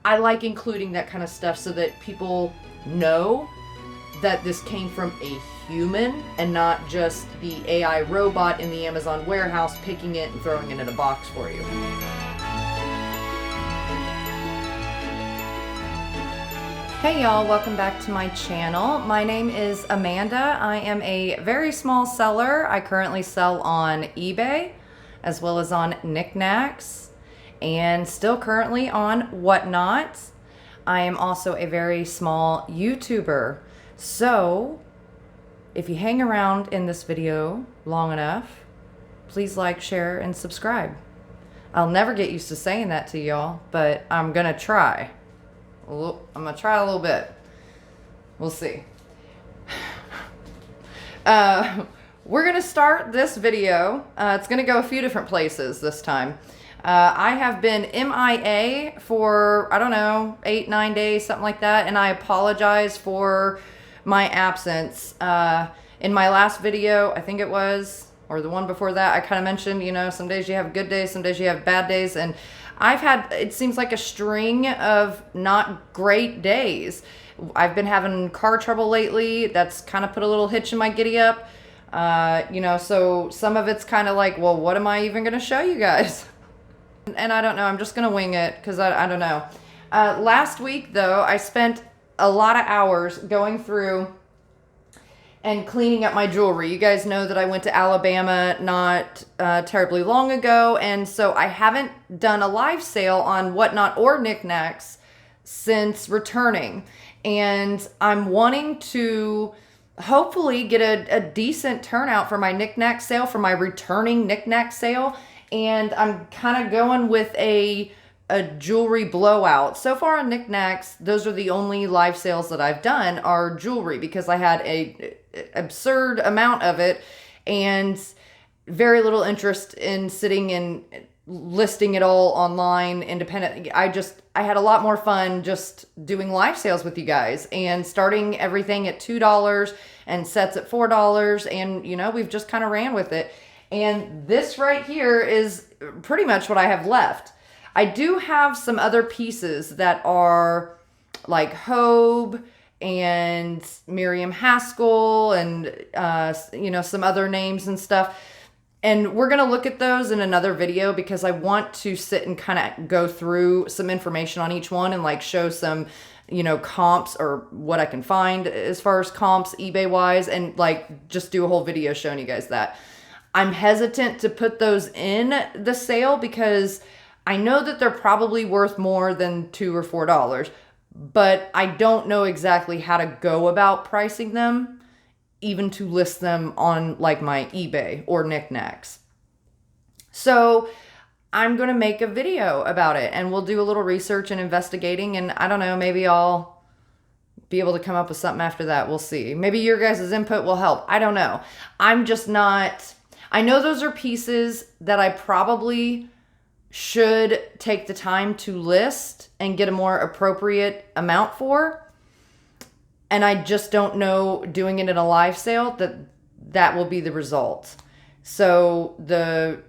I like including that kind of stuff so that people know that this came from a human and not just the AI robot in the Amazon warehouse picking it and throwing it in a box for you. Hey y'all, welcome back to my channel. My name is Amanda. I am a very small seller. I currently sell on eBay as well as on Niknax and still currently on Whatnot. I am also a very small YouTuber. So if you hang around in this video long enough, please like, share, and subscribe. I'll never get used to saying that to y'all, but I'm gonna try. I'm gonna try a little bit. We'll see. We're gonna start this video. It's gonna go a few different places this time. I have been MIA for, I don't know, 8-9 days, something like that, and I apologize for my absence. In my last video, I think it was, or the one before that, I kind of mentioned, you know, some days you have good days, some days you have bad days, and I've had, it seems like a string of not great days. I've been having car trouble lately. That's kind of put a little hitch in my giddy up. You know, so some of it's kind of like, well, what am I even going to show you guys? And I don't know. I'm just going to wing it because I don't know. Last week, though, I spent a lot of hours going through and cleaning up my jewelry. You guys know that I went to Alabama not terribly long ago, and so I haven't done a live sale on Whatnot or Niknax since returning. And I'm wanting to hopefully get a decent turnout for my Niknax sale, for my returning Niknax sale, and I'm kind of going with a jewelry blowout. So far on Niknax, those are the only live sales that I've done are jewelry because I had a absurd amount of it and very little interest in sitting and listing it all online independent. I had a lot more fun just doing live sales with you guys and starting everything at $2 and sets at $4, and you know, we've just kind of ran with it. And this right here is pretty much what I have left. I do have some other pieces that are like Hobe and Miriam Haskell and, you know, some other names and stuff. And we're going to look at those in another video because I want to sit and kind of go through some information on each one and like show some, you know, comps or what I can find as far as comps eBay wise, and like just do a whole video showing you guys that. I'm hesitant to put those in the sale because I know that they're probably worth more than $2 or $4, but I don't know exactly how to go about pricing them, even to list them on like my eBay or Niknax. So I'm going to make a video about it and we'll do a little research and investigating, and I don't know, maybe I'll be able to come up with something after that. We'll see. Maybe your guys' input will help. I don't know. I'm just not, I know those are pieces that I probably should take the time to list and get a more appropriate amount for. And I just don't know, doing it in a live sale, that will be the result. So the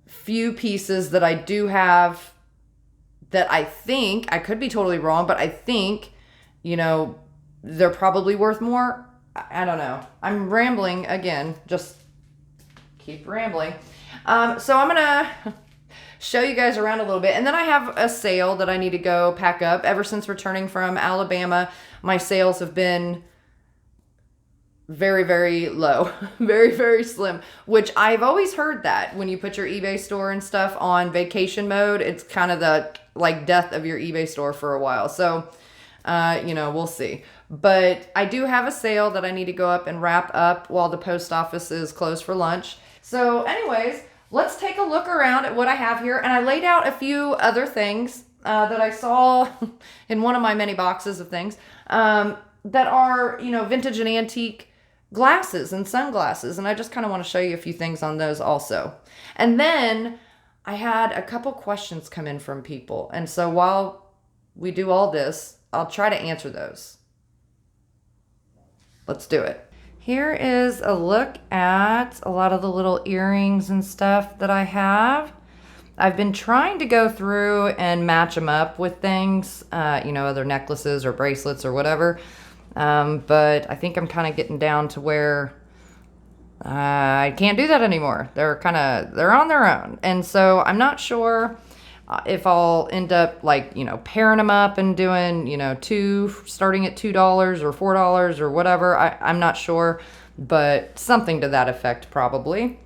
few pieces that I do have that I think, I could be totally wrong, but I think, you know, they're probably worth more. I don't know. I'm rambling again, just keep rambling. So I'm going to show you guys around a little bit. And then I have a sale that I need to go pack up. Ever since returning from Alabama, my sales have been very, very low, very, very slim, which I've always heard that when you put your eBay store and stuff on vacation mode, it's kind of the like death of your eBay store for a while. So, you know, we'll see. But I do have a sale that I need to go up and wrap up while the post office is closed for lunch. So anyways, let's take a look around at what I have here. And I laid out a few other things that I saw in one of my many boxes of things that are, you know, vintage and antique glasses and sunglasses. And I just kind of want to show you a few things on those also. And then I had a couple questions come in from people. And so while we do all this, I'll try to answer those. Let's do it. Here is a look at a lot of the little earrings and stuff that I have. I've been trying to go through and match them up with things, you know, other necklaces or bracelets or whatever. But I think I'm kind of getting down to where I can't do that anymore. They're on their own. And so I'm not sure if I'll end up like, you know, pairing them up and doing, you know, starting at $2 or $4 or whatever. I'm not sure, but something to that effect probably.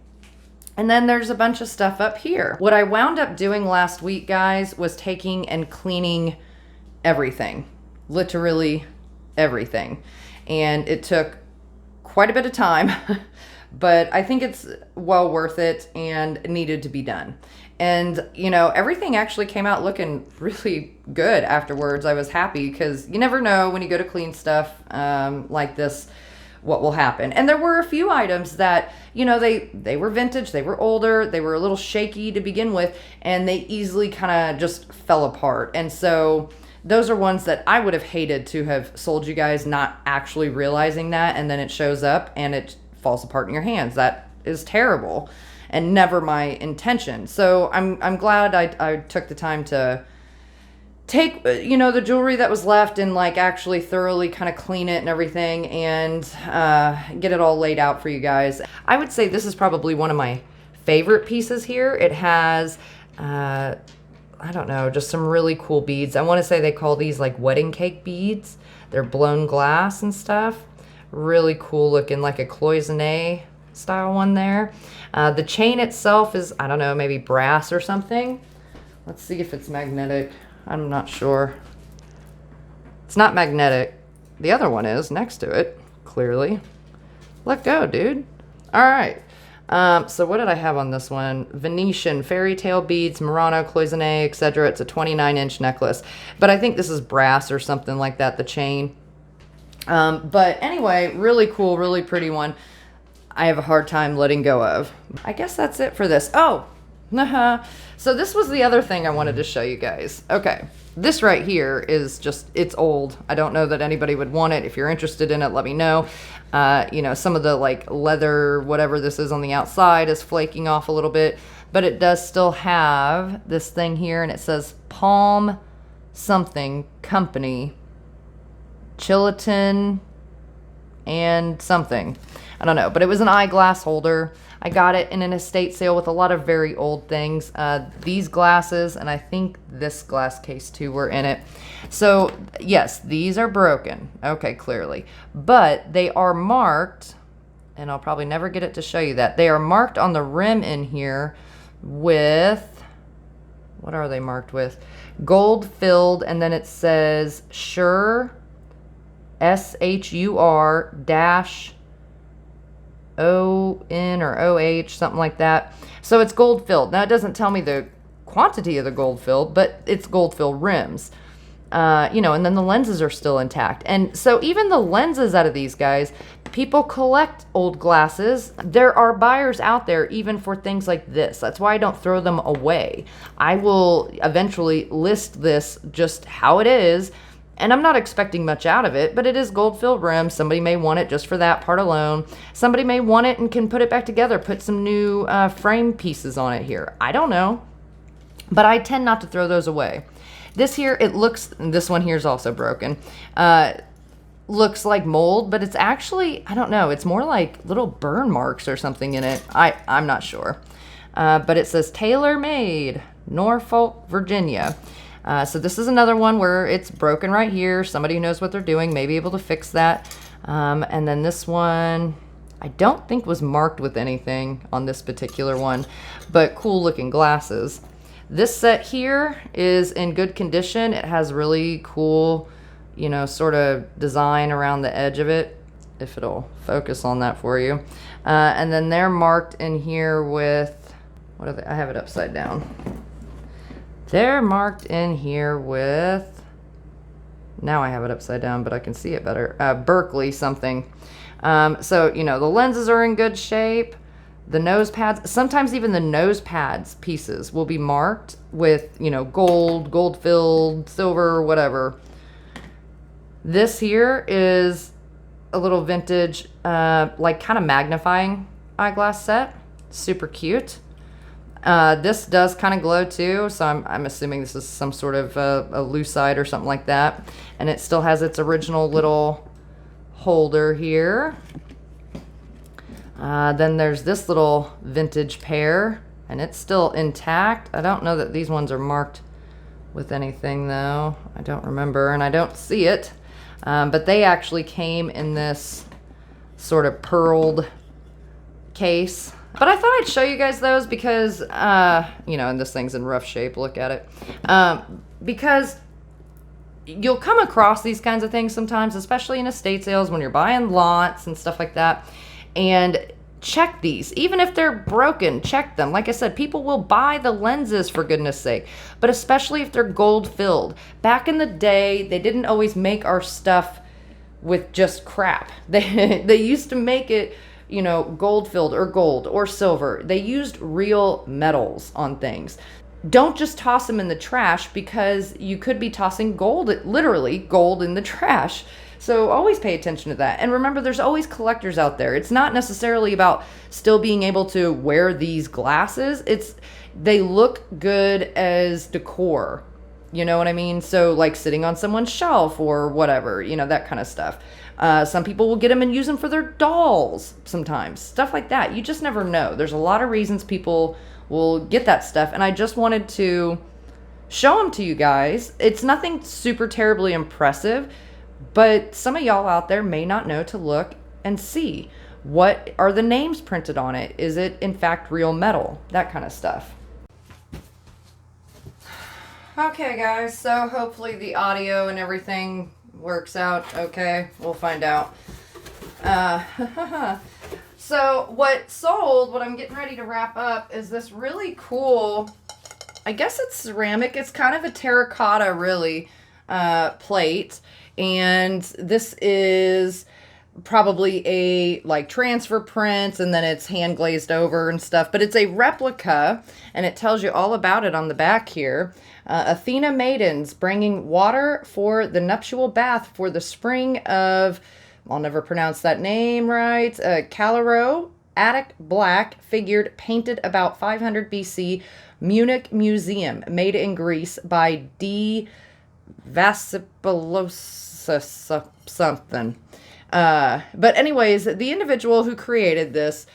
And then there's a bunch of stuff up here. What I wound up doing last week, guys, was taking and cleaning everything, literally everything. And it took quite a bit of time, but I think it's well worth it and needed to be done. And, you know, everything actually came out looking really good afterwards. I was happy because you never know when you go to clean stuff like this, what will happen. And there were a few items that, you know, they were vintage, they were older, they were a little shaky to begin with, and they easily kind of just fell apart. And so those are ones that I would have hated to have sold you guys, not actually realizing that, and then it shows up and it falls apart in your hands. That is terrible and never my intention. So I'm glad I took the time to take, you know, the jewelry that was left and like actually thoroughly kind of clean it and everything and get it all laid out for you guys. I would say this is probably one of my favorite pieces here. It has, I don't know, just some really cool beads. I want to say they call these like wedding cake beads. They're blown glass and stuff. Really cool looking, like a cloisonne style one there. The chain itself is, I don't know, maybe brass or something. Let's see if it's magnetic. I'm not sure. It's not magnetic. The other one is next to it, clearly. Let go, dude. All right. So what did I have on this one? Venetian, fairy tale beads, Murano, cloisonne, etc. It's a 29-inch necklace. But I think this is brass or something like that, the chain. But anyway, really cool, really pretty one. I have a hard time letting go of. I guess that's it for this. Oh, so this was the other thing I wanted to show you guys. Okay, this right here is just, it's old. I don't know that anybody would want it. If you're interested in it, let me know. You know, some of the like leather, whatever this is on the outside is flaking off a little bit, but it does still have this thing here and it says Palm something company, Chilliton and something. I don't know, but it was an eyeglass holder. I got it in an estate sale with a lot of very old things. These glasses, and I think this glass case too, were in it. So yes, these are broken. Okay, clearly. But they are marked, and I'll probably never get it to show you that. They are marked on the rim in here with, what are they marked with? Gold filled, and then it says Shure, SHUR dash ON or OH, something like that. So it's gold filled. Now it doesn't tell me the quantity of the gold filled, but it's gold filled rims. You know, and then the lenses are still intact. And so even the lenses out of these guys, people collect old glasses. There are buyers out there even for things like this. That's why I don't throw them away. I will eventually list this just how it is. And I'm not expecting much out of it, but it is gold-filled rims. Somebody may want it just for that part alone. Somebody may want it and can put it back together, put some new frame pieces on it here. I don't know, but I tend not to throw those away. This here, it looks, this one here is also broken, looks like mold, but it's actually, I don't know, it's more like little burn marks or something in it. I'm not sure. But it says tailor-made, Norfolk, Virginia. So this is another one where it's broken right here. Somebody who knows what they're doing may be able to fix that. And then this one, I don't think was marked with anything on this particular one, but cool looking glasses. This set here is in good condition. It has really cool, you know, sort of design around the edge of it, if it'll focus on that for you. And then they're marked in here with, what are they? I have it upside down. They're marked in here with, now I have it upside down, but I can see it better, Berkeley something. So, you know, the lenses are in good shape. The nose pads, sometimes even the nose pads pieces will be marked with, you know, gold, gold filled, silver, whatever. This here is a little vintage, like kind of magnifying eyeglass set. Super cute. This does kind of glow too, so I'm assuming this is some sort of a lucite or something like that. And it still has its original little holder here. Then there's this little vintage pair, and it's still intact. I don't know that these ones are marked with anything though. I don't remember, and I don't see it. But they actually came in this sort of pearled case. But I thought I'd show you guys those because, you know, and this thing's in rough shape, look at it. Because you'll come across these kinds of things sometimes, especially in estate sales when you're buying lots and stuff like that. And check these. Even if they're broken, check them. Like I said, people will buy the lenses for goodness sake, but especially if they're gold filled. Back in the day, they didn't always make our stuff with just crap. They used to make it, you know, gold filled or gold or silver. They used real metals on things. Don't just toss them in the trash, because you could be tossing gold, literally gold, in the trash. So always pay attention to that. And remember, there's always collectors out there. It's not necessarily about still being able to wear these glasses. They look good as decor. You know what I mean? So like sitting on someone's shelf or whatever, you know, that kind of stuff. Some people will get them and use them for their dolls sometimes. Stuff like that. You just never know. There's a lot of reasons people will get that stuff. And I just wanted to show them to you guys. It's nothing super terribly impressive, but some of y'all out there may not know to look and see. What are the names printed on it? Is it in fact real metal? That kind of stuff. Okay guys, so hopefully the audio and everything works out okay. We'll find out. So what I'm getting ready to wrap up is this really cool, I guess it's ceramic. It's kind of a terracotta really plate. And this is probably a like transfer print, and then it's hand glazed over and stuff, but it's a replica, and it tells you all about it on the back here. Athena maidens bringing water for the nuptial bath for the spring of, I'll never pronounce that name right, Calero, Attic black, figured, painted about 500 BC, Munich Museum, made in Greece by D. Vassipoulos something. But anyways, the individual who created this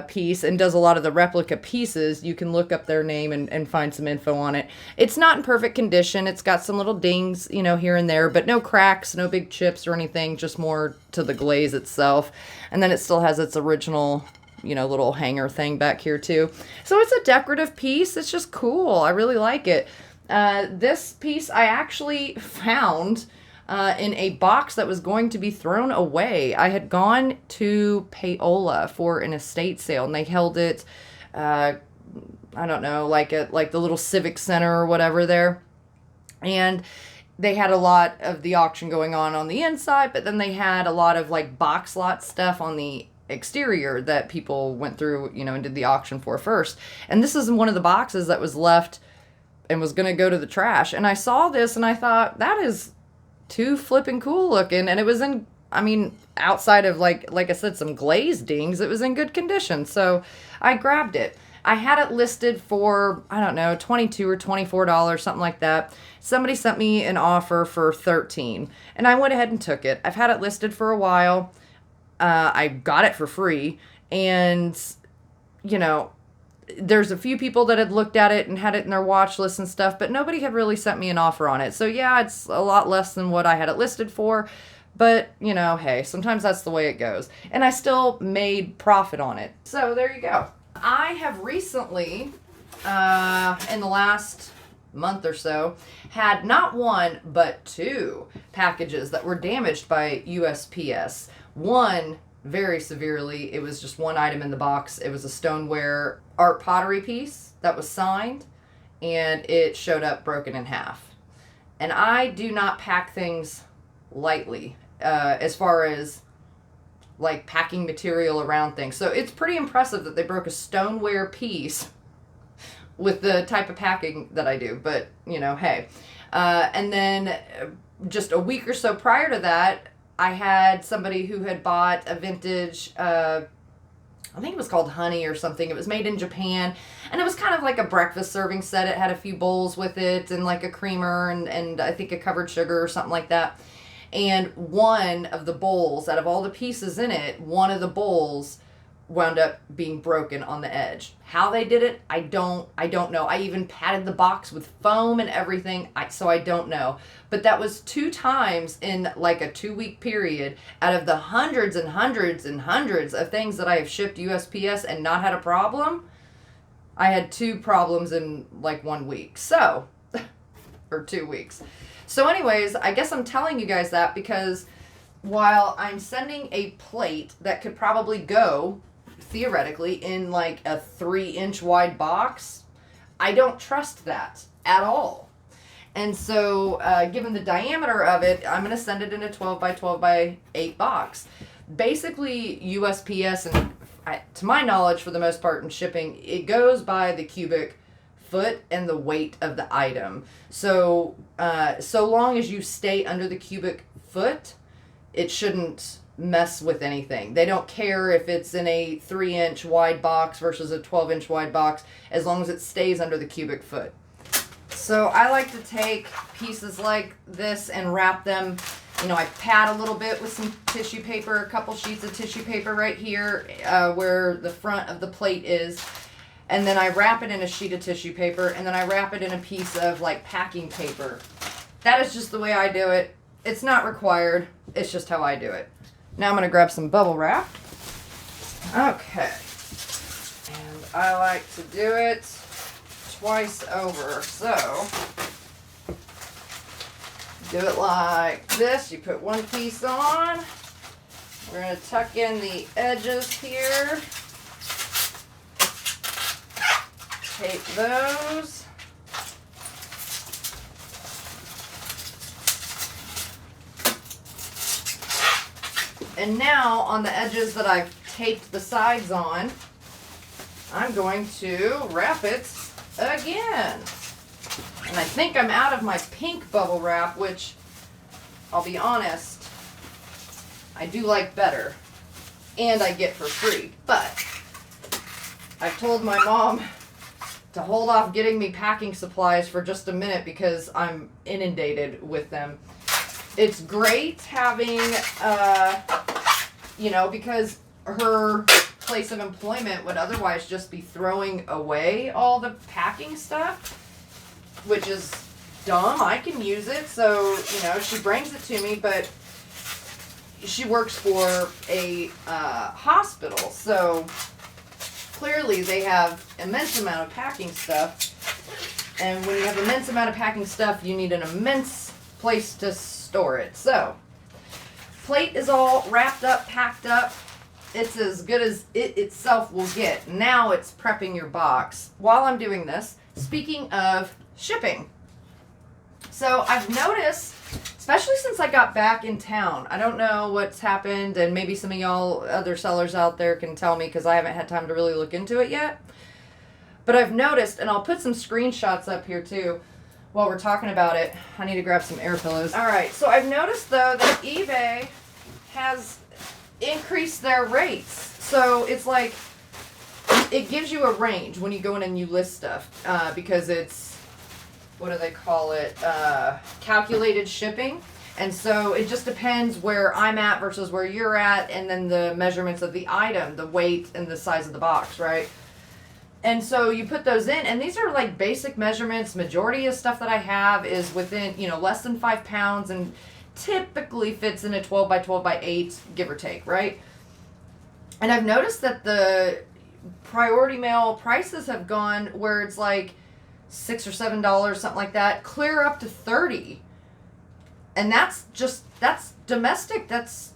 piece and does a lot of the replica pieces, you can look up their name and find some info on it. It's not in perfect condition. It's got some little dings, you know, here and there, but no cracks, no big chips or anything, just more to the glaze itself. And then it still has its original, you know, little hanger thing back here too. So it's a decorative piece. It's just cool. I really like it. This piece I actually found in a box that was going to be thrown away. I had gone to Paola for an estate sale, and they held it, I don't know, like at like the little civic center or whatever there. And they had a lot of the auction going on the inside, but then they had a lot of like box lot stuff on the exterior that people went through, you know, and did the auction for first. And this is one of the boxes that was left and was going to go to the trash. And I saw this and I thought, that is too flipping cool looking. And it was in, I mean, outside of like I said, some glazed dings, it was in good condition. So I grabbed it. I had it listed for, I don't know, $22 or $24, something like that. Somebody sent me an offer for $13, and I went ahead and took it. I've had it listed for a while. I got it for free, and, you know, there's a few people that had looked at it and had it in their watch list and stuff, but nobody had really sent me an offer on it. So yeah, it's a lot less than what I had it listed for, but, you know, hey, sometimes that's the way it goes. And I still made profit on it. So there you go. I have recently, in the last month or so, had not one, but two packages that were damaged by USPS. One, very severely. It was just one item in the box. It was a stoneware art pottery piece that was signed, and it showed up broken in half. And I do not pack things lightly, as far as like packing material around things. So it's pretty impressive that they broke a stoneware piece with the type of packing that I do, but you know, hey. And then just a week or so prior to that, I had somebody who had bought a vintage, I I think it was called Honey or something. It was made in Japan, and it was kind of like a breakfast serving set. It had a few bowls with it and like a creamer and I think a covered sugar or something like that. And one of the bowls, out of all the pieces in it, one of the bowls wound up being broken on the edge. How they did it, I don't know. I even padded the box with foam and everything, so I don't know. But that was 2 times in like a 2-week period out of the hundreds and hundreds and hundreds of things that I have shipped USPS and not had a problem. I had 2 problems in like 1 week. So, or 2 weeks. So anyways, I guess I'm telling you guys that because while I'm sending a plate that could probably go theoretically in like a 3-inch wide box, I don't trust that at all. And so given the diameter of it, I'm going to send it in a 12 by 12 by 8 box. Basically USPS, and to my knowledge for the most part in shipping, it goes by the cubic foot and the weight of the item. So so long as you stay under the cubic foot, it shouldn't mess with anything. They don't care if it's in a 3-inch wide box versus a 12-inch wide box, as long as it stays under the cubic foot. So I like to take pieces like this and wrap them. You know, I pad a little bit with some tissue paper, a couple sheets of tissue paper right here where the front of the plate is. And then I wrap it in a sheet of tissue paper, and then I wrap it in a piece of like packing paper. That is just the way I do it. It's not required. It's just how I do it. Now I'm going to grab some bubble wrap. Okay. And I like to do it twice over. So, do it like this. You put one piece on. We're going to tuck in the edges here. Tape those. And now on the edges that I've taped the sides on, I'm going to wrap it again. And I think I'm out of my pink bubble wrap, which I'll be honest, I do like better. And I get for free. But I've told my mom to hold off getting me packing supplies for just a minute because I'm inundated with them. It's great having, you know, because her place of employment would otherwise just be throwing away all the packing stuff, which is dumb. I can use it, so, you know, she brings it to me, but she works for a hospital, so clearly they have immense amount of packing stuff, and when you have immense amount of packing stuff, you need an immense place to store it. So, plate is all wrapped up, packed up. It's as good as it itself will get. Now it's prepping your box. While I'm doing this, speaking of shipping, so I've noticed, especially since I got back in town, I don't know what's happened, and maybe some of y'all other sellers out there can tell me because I haven't had time to really look into it yet. But I've noticed, and I'll put some screenshots up here too while we're talking about it. I need to grab some air pillows. All right, so I've noticed though that eBay has increased their rates. So it's like, it gives you a range when you go in and you list stuff because it's, what do they call it, calculated shipping. And so it just depends where I'm at versus where you're at, and then the measurements of the item, the weight and the size of the box, right? And so you put those in, and these are like basic measurements. Majority of stuff that I have is within, you know, less than 5 pounds and typically fits in a 12 by 12 by 8, give or take, right? And I've noticed that the priority mail prices have gone where it's like $6 or $7, something like that, clear up to $30. And that's domestic. That's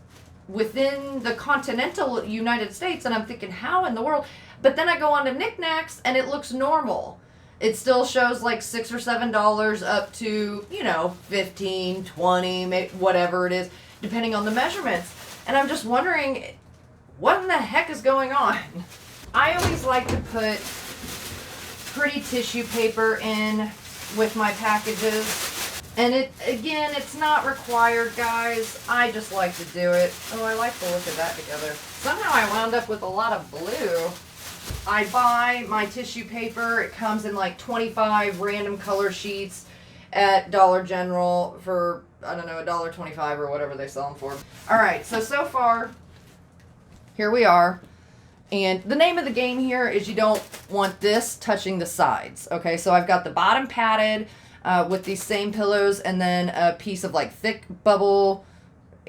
within the continental United States. And I'm thinking, how in the world? But then I go on to Niknax and it looks normal. It still shows like $6 or $7 up to, you know, 15, 20, maybe whatever it is, depending on the measurements. And I'm just wondering, what in the heck is going on? I always like to put pretty tissue paper in with my packages. And it's not required, guys. I just like to do it. Oh, I like the look of that together. Somehow I wound up with a lot of blue. I buy my tissue paper. It comes in like 25 random color sheets at Dollar General for, I don't know, $1.25 or whatever they sell them for. All right, so far, here we are. And the name of the game here is you don't want this touching the sides. Okay, so I've got the bottom padded with these same pillows, and then a piece of like thick bubble,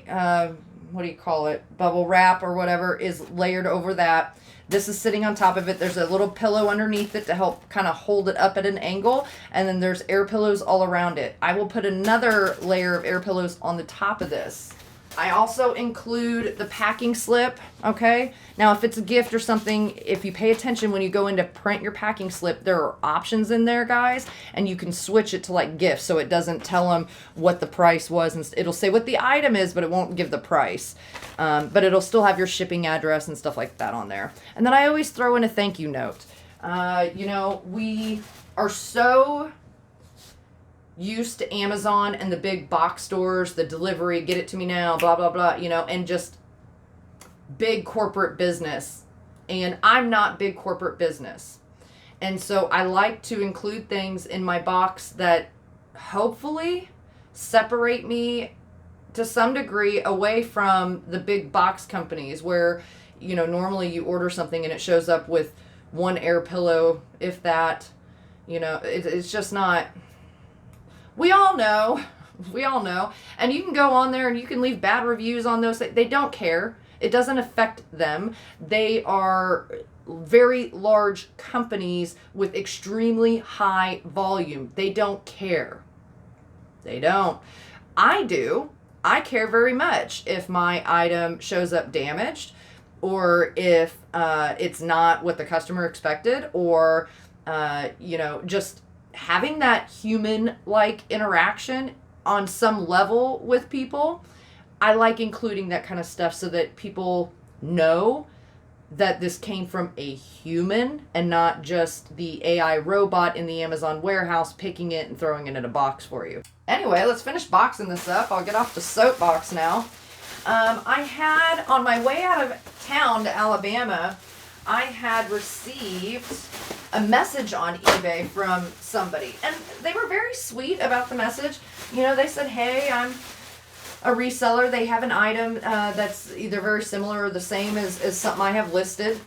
what do you call it? Bubble wrap or whatever is layered over that. This is sitting on top of it. There's a little pillow underneath it to help kind of hold it up at an angle. And then there's air pillows all around it. I will put another layer of air pillows on the top of this. I also include the packing slip, okay? Now, if it's a gift or something, if you pay attention when you go in to print your packing slip, there are options in there, guys, and you can switch it to like gifts so it doesn't tell them what the price was. And it'll say what the item is, but it won't give the price. But it'll still have your shipping address and stuff like that on there. And then I always throw in a thank you note. You know, we are so used to Amazon and the big box stores, the delivery, get it to me now, blah, blah, blah, you know, and just big corporate business. And I'm not big corporate business. And so I like to include things in my box that hopefully separate me to some degree away from the big box companies where, you know, normally you order something and it shows up with one air pillow, if that, you know, it's just not. We all know. And you can go on there and you can leave bad reviews on those. They don't care. It doesn't affect them. They are very large companies with extremely high volume. They don't care. They don't. I do. I care very much if my item shows up damaged, or if it's not what the customer expected, or, you know, just having that human-like interaction on some level with people. I like including that kind of stuff so that people know that this came from a human and not just the AI robot in the Amazon warehouse picking it and throwing it in a box for you. Anyway, let's finish boxing this up. I'll get off the soapbox now. I had, on my way out of town to Alabama, I had received a message on eBay from somebody, and they were very sweet about the message. You know, they said, hey, I'm a reseller. They have an item that's either very similar or the same as something I have listed,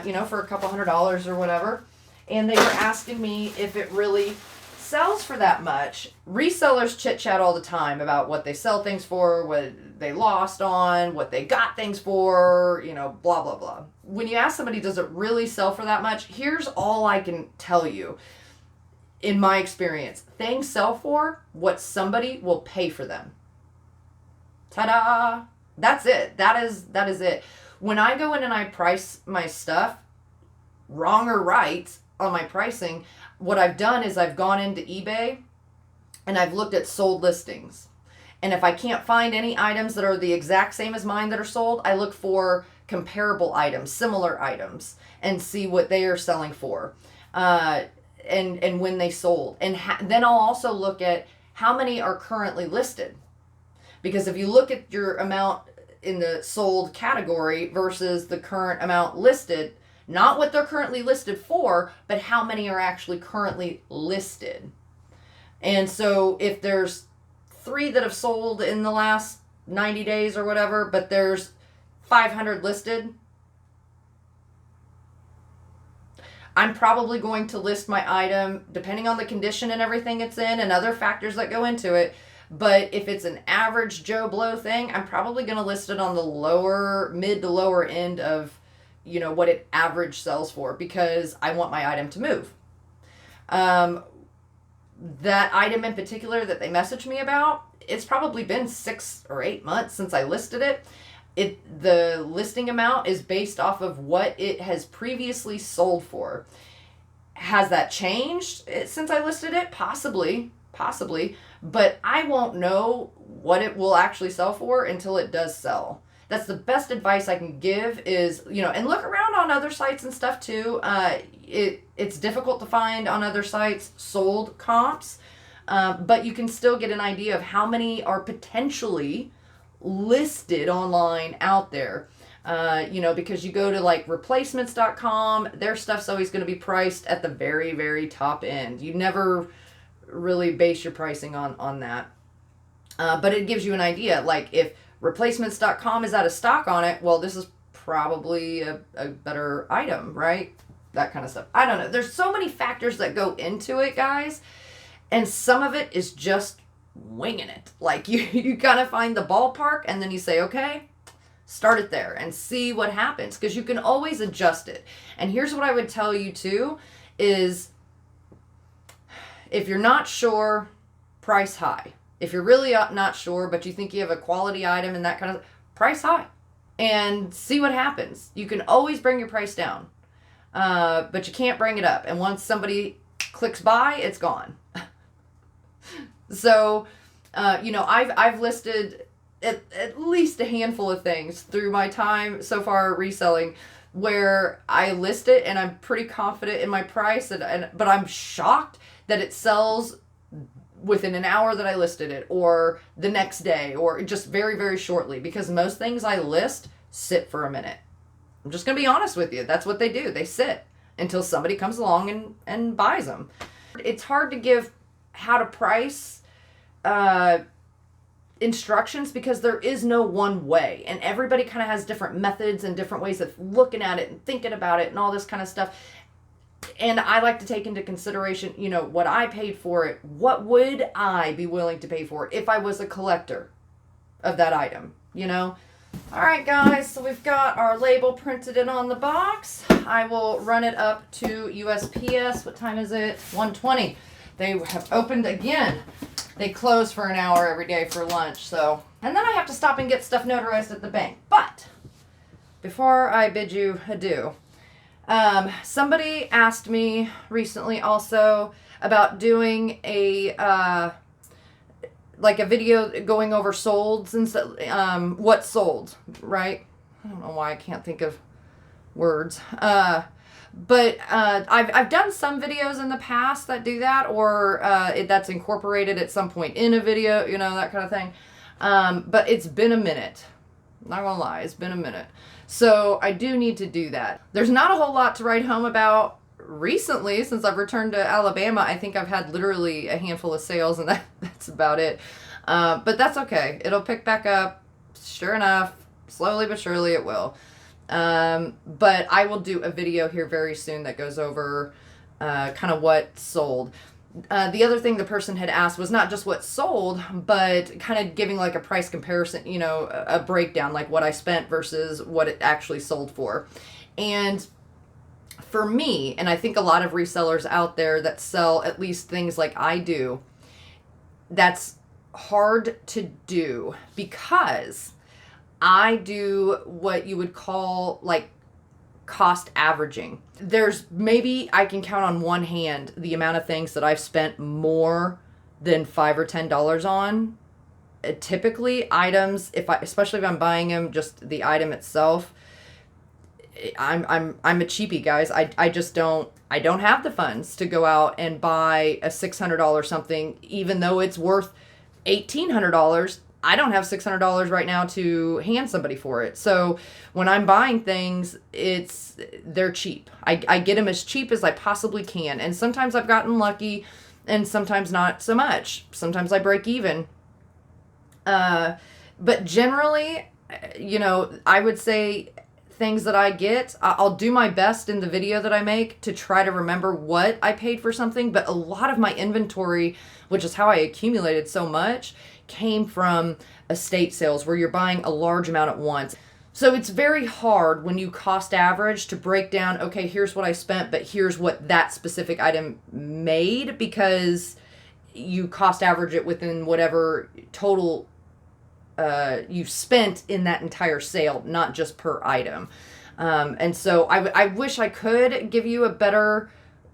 you know, for a couple $100 or whatever. And they were asking me if it really sells for that much. Resellers chit chat all the time about what they sell things for, what they lost on, what they got things for, you know, blah, blah, blah. When you ask somebody, does it really sell for that much? Here's all I can tell you. In my experience, things sell for what somebody will pay for them. Ta-da! That's it. That is it. When I go in and I price my stuff, wrong or right, on my pricing, what I've done is I've gone into eBay and I've looked at sold listings. And if I can't find any items that are the exact same as mine that are sold, I look for comparable items, similar items, and see what they are selling for, and when they sold. And then I'll also look at how many are currently listed. Because if you look at your amount in the sold category versus the current amount listed, not what they're currently listed for, but how many are actually currently listed. And so if there's 3 that have sold in the last 90 days or whatever, but there's 500 listed, I'm probably going to list my item, depending on the condition and everything it's in and other factors that go into it. But if it's an average Joe Blow thing, I'm probably going to list it on the mid to lower end of, you know, what it average sells for, because I want my item to move. That item in particular that they messaged me about, it's probably been 6 or 8 months since I listed it. The listing amount is based off of what it has previously sold for. Has that changed since I listed it? Possibly, but I won't know what it will actually sell for until it does sell. That's the best advice I can give is, you know, and look around on other sites and stuff too. It's difficult to find on other sites sold comps, but you can still get an idea of how many are potentially listed online out there. You know, because you go to like replacements.com, their stuff's always going to be priced at the very, very top end. You never really base your pricing on that. But it gives you an idea. Like if replacements.com is out of stock on it, well, this is probably a better item, right? That kind of stuff. I don't know. There's so many factors that go into it, guys. And some of it is just winging it. Like you gotta find the ballpark and then you say, okay, start it there and see what happens, because you can always adjust it. And here's what I would tell you too is, if you're not sure, price high. If you're really not sure, but you think you have a quality item and that kind of, price high and see what happens. You can always bring your price down, but you can't bring it up. And once somebody clicks buy, it's gone. So, you know, I've listed at least a handful of things through my time so far reselling where I list it and I'm pretty confident in my price, but I'm shocked that it sells within an hour that I listed it, or the next day, or just very, very shortly, because most things I list sit for a minute. I'm just going to be honest with you. That's what they do. They sit until somebody comes along and buys them. It's hard to give how to price instructions because there is no one way, and everybody kind of has different methods and different ways of looking at it and thinking about it and all this kind of stuff. And I like to take into consideration, you know, what I paid for it. What would I be willing to pay for it if I was a collector of that item, you know? All right, guys, so we've got our label printed in on the box. I will run it up to USPS. What time is it? 1:20. They have opened again. They close for an hour every day for lunch, so. And then I have to stop and get stuff notarized at the bank. But before I bid you adieu, somebody asked me recently also about doing a like a video going over solds and so, what sold, right? I don't know why I can't think of words. But I've done some videos in the past that do that, or that's incorporated at some point in a video, you know, that kind of thing. But it's been a minute. Not gonna lie, it's been a minute. So I do need to do that. There's not a whole lot to write home about recently since I've returned to Alabama. I think I've had literally a handful of sales, and that's about it. But that's okay. It'll pick back up. Sure enough, slowly but surely it will. But I will do a video here very soon that goes over kind of what sold. The other thing the person had asked was not just what sold, but kind of giving like a price comparison, you know, a breakdown, like what I spent versus what it actually sold for. And for me, and I think a lot of resellers out there that sell at least things like I do, that's hard to do because I do what you would call like cost averaging. There's maybe I can count on one hand the amount of things that I've spent more than $5 or $10 on. Typically items, especially if I'm buying them, just the item itself, I'm a cheapie, guys. I just don't have the funds to go out and buy a $600 something, even though it's worth $1,800. I don't have $600 right now to hand somebody for it. So when I'm buying things, they're cheap. I get them as cheap as I possibly can. And sometimes I've gotten lucky and sometimes not so much. Sometimes I break even. But generally, you know, I would say things that I get, I'll do my best in the video that I make to try to remember what I paid for something. But a lot of my inventory, which is how I accumulated so much, came from estate sales where you're buying a large amount at once. So it's very hard when you cost average to break down, okay, here's what I spent, but here's what that specific item made, because you cost average it within whatever total you've spent in that entire sale, not just per item. And so I wish I could give you a better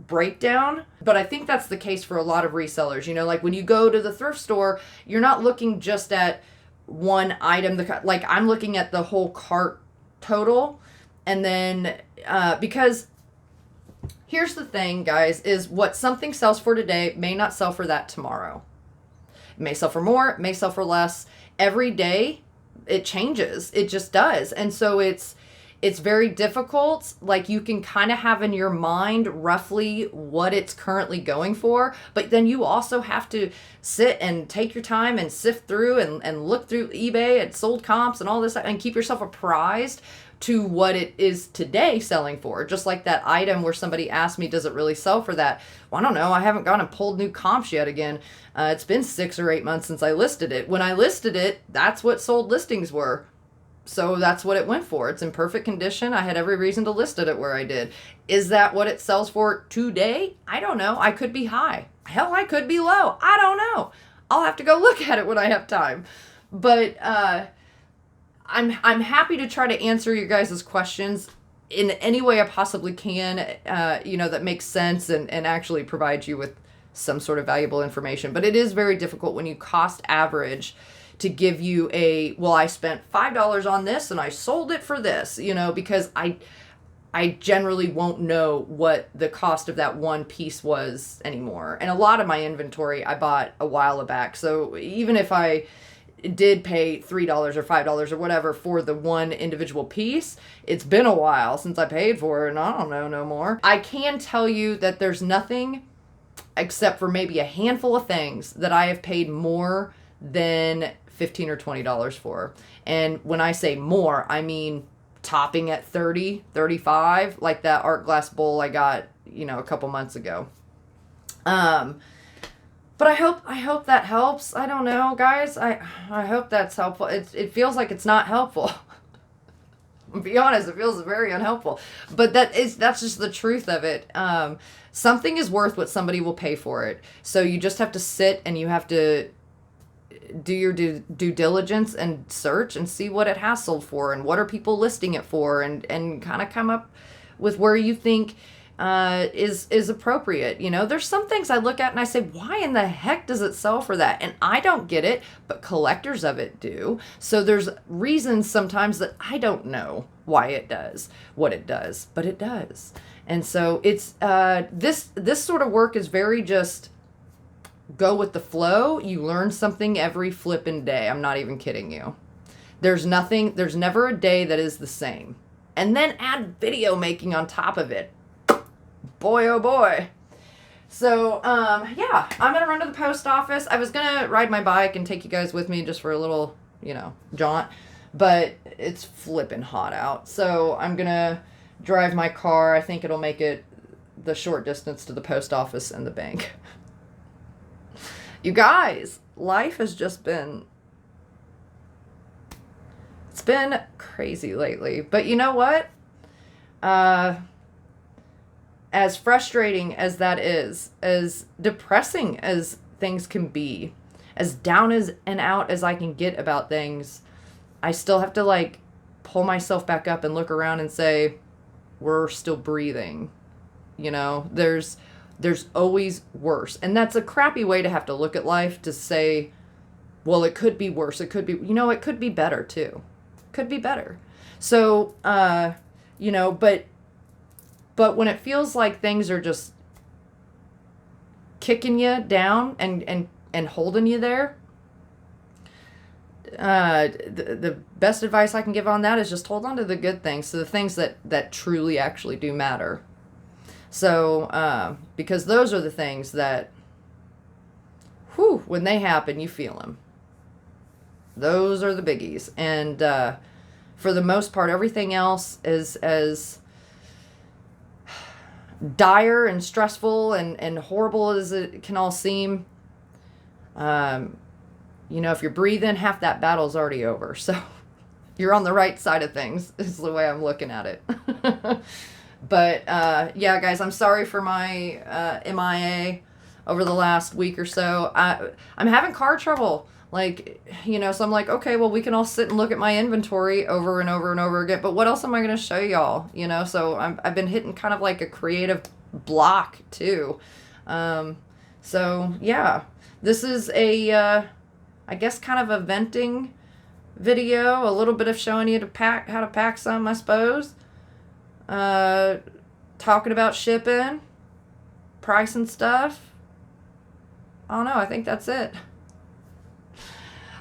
breakdown, but I think that's the case for a lot of resellers. You know, like when you go to the thrift store, you're not looking just at one item. Like I'm looking at the whole cart total, and then because here's the thing, guys, is what something sells for today may not sell for that tomorrow. It may sell for more, it may sell for less. Every day it changes. It just does. And so it's very difficult. Like, you can kind of have in your mind roughly what it's currently going for, but then you also have to sit and take your time and sift through and look through eBay and sold comps and all this and keep yourself apprised to what it is today selling for. Just like that item where somebody asked me, does it really sell for that? Well, I don't know. I haven't gone and pulled new comps yet again. It's been 6 or 8 months since I listed it. When I listed it, that's what sold listings were. So that's what it went for. It's in perfect condition. I had every reason to list it at where I did. Is that what it sells for today? I don't know. I could be high. Hell, I could be low. I don't know. I'll have to go look at it when I have time. But I'm happy to try to answer your guys' questions in any way I possibly can, that makes sense and actually provide you with some sort of valuable information. But it is very difficult when you cost average to give you I spent $5 on this and I sold it for this, because I generally won't know what the cost of that one piece was anymore. And a lot of my inventory I bought a while back. So even if I did pay $3 or $5 or whatever for the one individual piece, it's been a while since I paid for it and I don't know no more. I can tell you that there's nothing except for maybe a handful of things that I have paid more than $15 or $20 for. And when I say more, I mean topping at 30, 35, like that art glass bowl I got, a couple months ago. But I hope that helps. I don't know, guys. I hope that's helpful. It feels like it's not helpful. I'll be honest, it feels very unhelpful. But that's just the truth of it. Something is worth what somebody will pay for it. So you just have to sit and you have to do your due diligence and search and see what it has sold for and what are people listing it for, and kind of come up with where you think is appropriate. There's some things I look at and I say, why in the heck does it sell for that? And I don't get it, but collectors of it do. So there's reasons sometimes that I don't know why it does what it does, but it does. And so it's this sort of work is very just go with the flow. You learn something every flippin' day. I'm not even kidding you. There's never a day that is the same. And then add video making on top of it. Boy, oh boy. So, I'm going to run to the post office. I was going to ride my bike and take you guys with me just for a little, jaunt. But it's flippin' hot out. So I'm going to drive my car. I think it'll make it the short distance to the post office and the bank. You guys, life has just been, it's been crazy lately. But you know what? As frustrating as that is, as depressing as things can be, as down as and out as I can get about things, I still have to pull myself back up and look around and say, we're still breathing. There's always worse. And that's a crappy way to have to look at life, to say, well, it could be worse. It could be, it could be better too. Could be better. So, but when it feels like things are just kicking you down and holding you there, the best advice I can give on that is just hold on to the good things, to the things that truly actually do matter. So, because those are the things that, when they happen, you feel them. Those are the biggies. And for the most part, everything else is as dire and stressful and horrible as it can all seem. If you're breathing, half that battle's already over. So you're on the right side of things, is the way I'm looking at it. But, guys, I'm sorry for my MIA over the last week or so. I'm having car trouble. So I'm like, okay, well, we can all sit and look at my inventory over and over and over again. But what else am I going to show y'all? So I've been hitting kind of like a creative block, too. This is I guess kind of a venting video, a little bit of showing you how to pack some, I suppose. Talking about shipping, price and stuff. I don't know. I think that's it.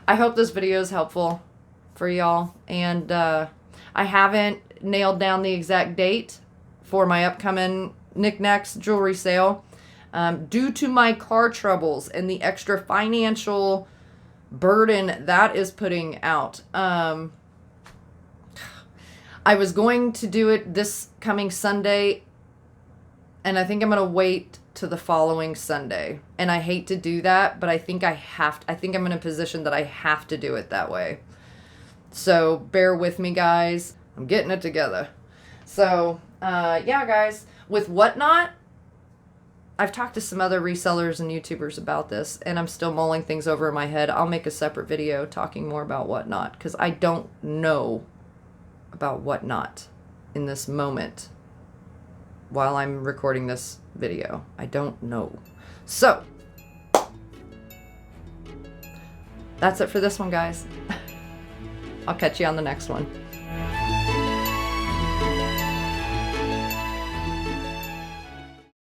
I hope this video is helpful. for y'all. And I haven't nailed down the exact date for my upcoming Niknax jewelry sale. Due to my car troubles and the extra financial burden that is putting out. I was going to do it this coming Sunday, and I think I'm going to wait to the following Sunday. And I hate to do that, but I think I think I'm in a position that I have to do it that way. So bear with me, guys. I'm getting it together. So, yeah, guys, with Whatnot, I've talked to some other resellers and YouTubers about this, and I'm still mulling things over in my head. I'll make a separate video talking more about Whatnot, because I don't know about Whatnot in this moment while I'm recording this video. I don't know. So, that's it for this one, guys. I'll catch you on the next one.